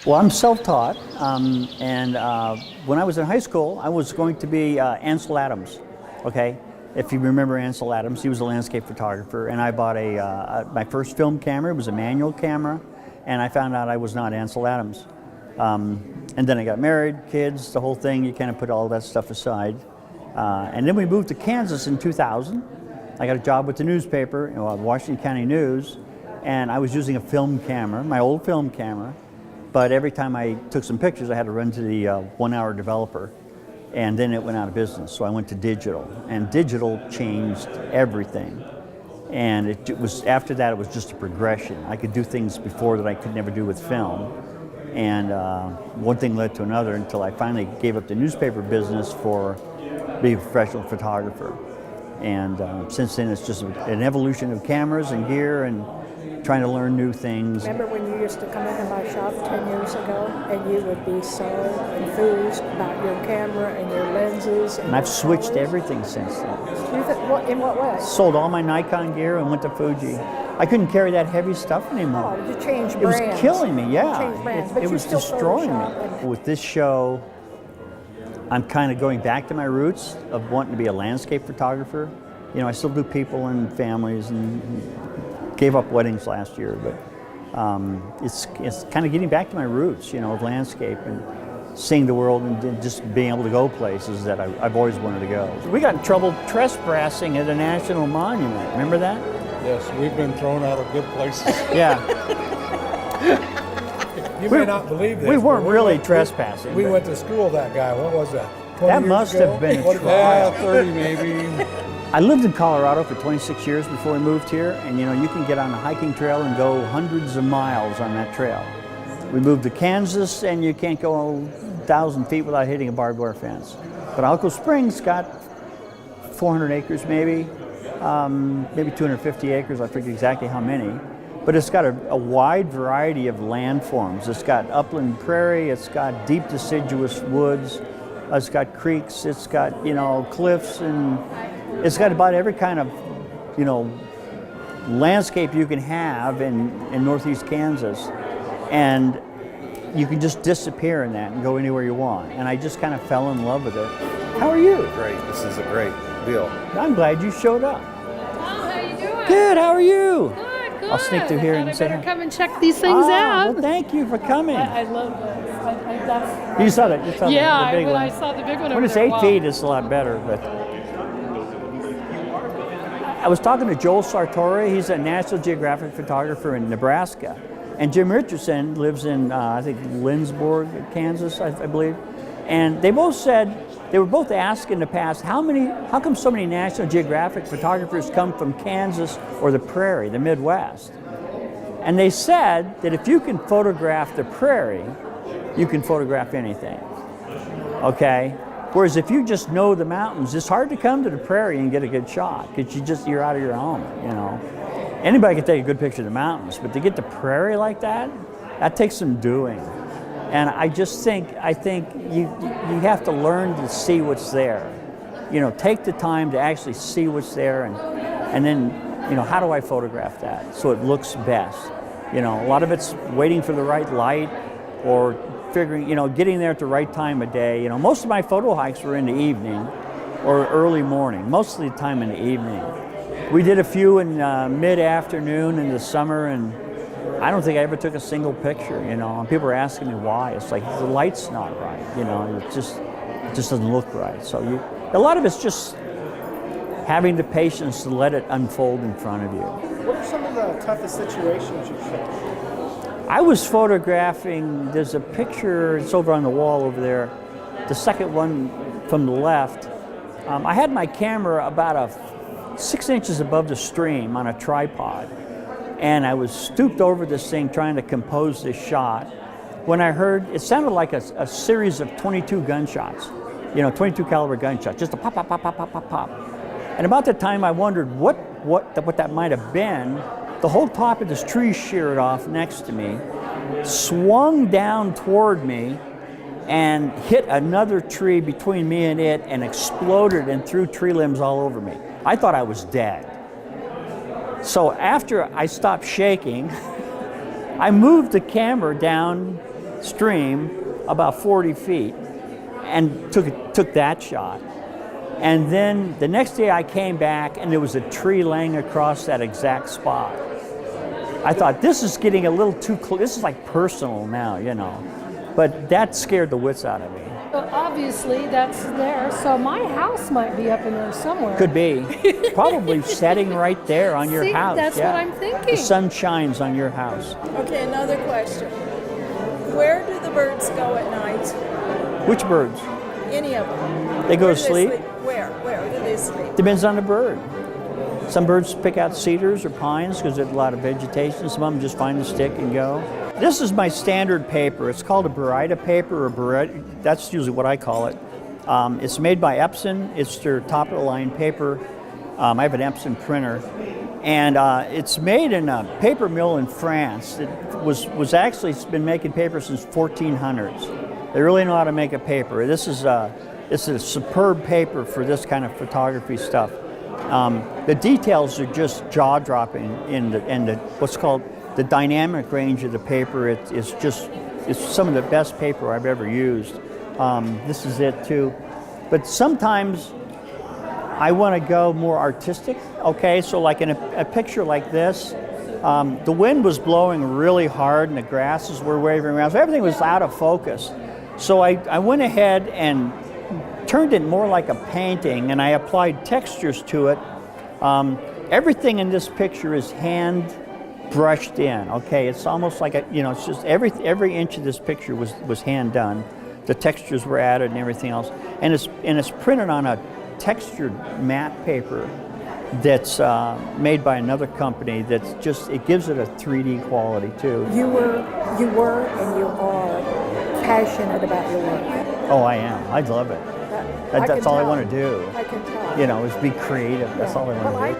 Well, I'm self-taught, and when I was in high school, I was going to be Ansel Adams, okay? If you remember Ansel Adams, he was a landscape photographer, and I bought my first film camera. It was a manual camera, and I found out I was not Ansel Adams. And then I got married, kids, the whole thing. You kind of put all that stuff aside. And then we moved to Kansas in 2000. I got a job with the newspaper, Washington County News, and I was using a film camera, my old film camera. But every time I took some pictures, I had to run to the 1 hour developer, and then it went out of business. So I went to digital, and digital changed everything. And it was, after that, it was just a progression. I could do things before that I could never do with film. And one thing led to another until I finally gave up the newspaper business for being a professional photographer. And since then, it's just an evolution of cameras and gear and trying to learn new things. Remember when you used to come into my shop 10 years ago and you would be so enthused about your camera and your lenses? And I've switched everything since then. In what way? Sold all my Nikon gear and went to Fuji. I couldn't carry that heavy stuff anymore. Oh, you changed brands. It was killing me, yeah. You changed brands, but it was destroying me. With this show, I'm kind of going back to my roots of wanting to be a landscape photographer. You know, I still do people and families and gave up weddings last year, but it's kind of getting back to my roots, of landscape and seeing the world and just being able to go places that I've always wanted to go. We got in trouble trespassing at a national monument. Remember that? Yes, we've been thrown out of good places. Yeah. You may not believe this. We weren't really trespassing. We went to school with that guy. What was that? 20 that years must ago? have been a trial. Yeah, 30 maybe. I lived in Colorado for 26 years before we moved here, and you can get on a hiking trail and go hundreds of miles on that trail. We moved to Kansas, and you can't go 1,000 feet without hitting a barbed wire fence. But Alcove Springs got 400 acres maybe 250 acres, I forget exactly how many. But it's got a wide variety of landforms. It's got upland prairie, it's got deep deciduous woods, it's got creeks, it's got, cliffs, and it's got about every kind of, landscape you can have in northeast Kansas. And you can just disappear in that and go anywhere you want. And I just kind of fell in love with it. How are you? Great. This is a great deal. I'm glad you showed up. Oh, how you doing? Good, how are you? Good, good. I'll sneak through here and say better hi. come and check these things out. Well, thank you for coming. I love this. You saw that? You saw Yeah, the big when one. I saw the big one When over it's there, 8 wow. feet, it's a lot better. But I was talking to Joel Sartori. He's a National Geographic photographer in Nebraska. And Jim Richardson lives in, I think, Lindsborg, Kansas, I believe. And they both said, they were both asked in the past, how come so many National Geographic photographers come from Kansas or the prairie, the Midwest? And they said that if you can photograph the prairie, you can photograph anything, okay? Whereas if you just know the mountains, it's hard to come to the prairie and get a good shot because you're out of your element, Anybody can take a good picture of the mountains, but to get the prairie like that, that takes some doing. And I think you have to learn to see what's there. Take the time to actually see what's there and then, how do I photograph that so it looks best? A lot of it's waiting for the right light or figuring, getting there at the right time of day. Most of my photo hikes were in the evening or early morning, most of the time in the evening. We did a few in mid-afternoon in the summer, and I don't think I ever took a single picture, and people are asking me why. It's like the light's not right, it just doesn't look right. So a lot of it's just having the patience to let it unfold in front of you. What are some of the toughest situations you've shot? I was photographing, there's a picture, it's over on the wall over there, the second one from the left. I had my camera about 6 inches above the stream on a tripod, and I was stooped over this thing trying to compose this shot when I heard, it sounded like a series of 22 gunshots, 22 caliber gunshots, just a pop, pop, pop, pop, pop, pop, pop. And about the time I wondered what that might have been, the whole top of this tree sheared off next to me, swung down toward me, and hit another tree between me and it and exploded and threw tree limbs all over me. I thought I was dead. So after I stopped shaking, I moved the camera down stream about 40 feet and took that shot. And then the next day I came back and there was a tree laying across that exact spot. I thought, this is getting a little too close. This is like personal now, you know. But that scared the wits out of me. Well, obviously, that's there. So my house might be up in there somewhere. Could be. Probably setting right there on your See, house. that's yeah. what I'm thinking. The sun shines on your house. Okay, another question. Where do the birds go at night? Which birds? Any of them? They go Where to do sleep. Where? Where do they sleep? Depends on the bird. Some birds pick out cedars or pines because there's a lot of vegetation. Some of them just find a stick and go. This is my standard paper. It's called a Baryta paper, or Baryta. That's usually what I call it. It's made by Epson. It's their top-of-the-line paper. I have an Epson printer, and it's made in a paper mill in France. It was actually it's been making paper since 1400s. They really know how to make a paper. This is it's a superb paper for this kind of photography stuff. The details are just jaw-dropping in the what's called the dynamic range of the paper. It's some of the best paper I've ever used. This is it too. But sometimes I want to go more artistic. Okay, so like in a picture like this, the wind was blowing really hard and the grasses were waving around, so everything was out of focus. So I went ahead and turned it more like a painting, and I applied textures to it. Everything in this picture is hand brushed in. Okay, it's almost like it's just every inch of this picture was hand done. The textures were added and everything else, and it's printed on a textured matte paper that's made by another company. That's just, it gives it a 3D quality too. You were and you are passionate about your work. Oh, I am. I love it. I That's can all I tell. want to do. I can tell. You know, is be creative. That's all I want Well, to do.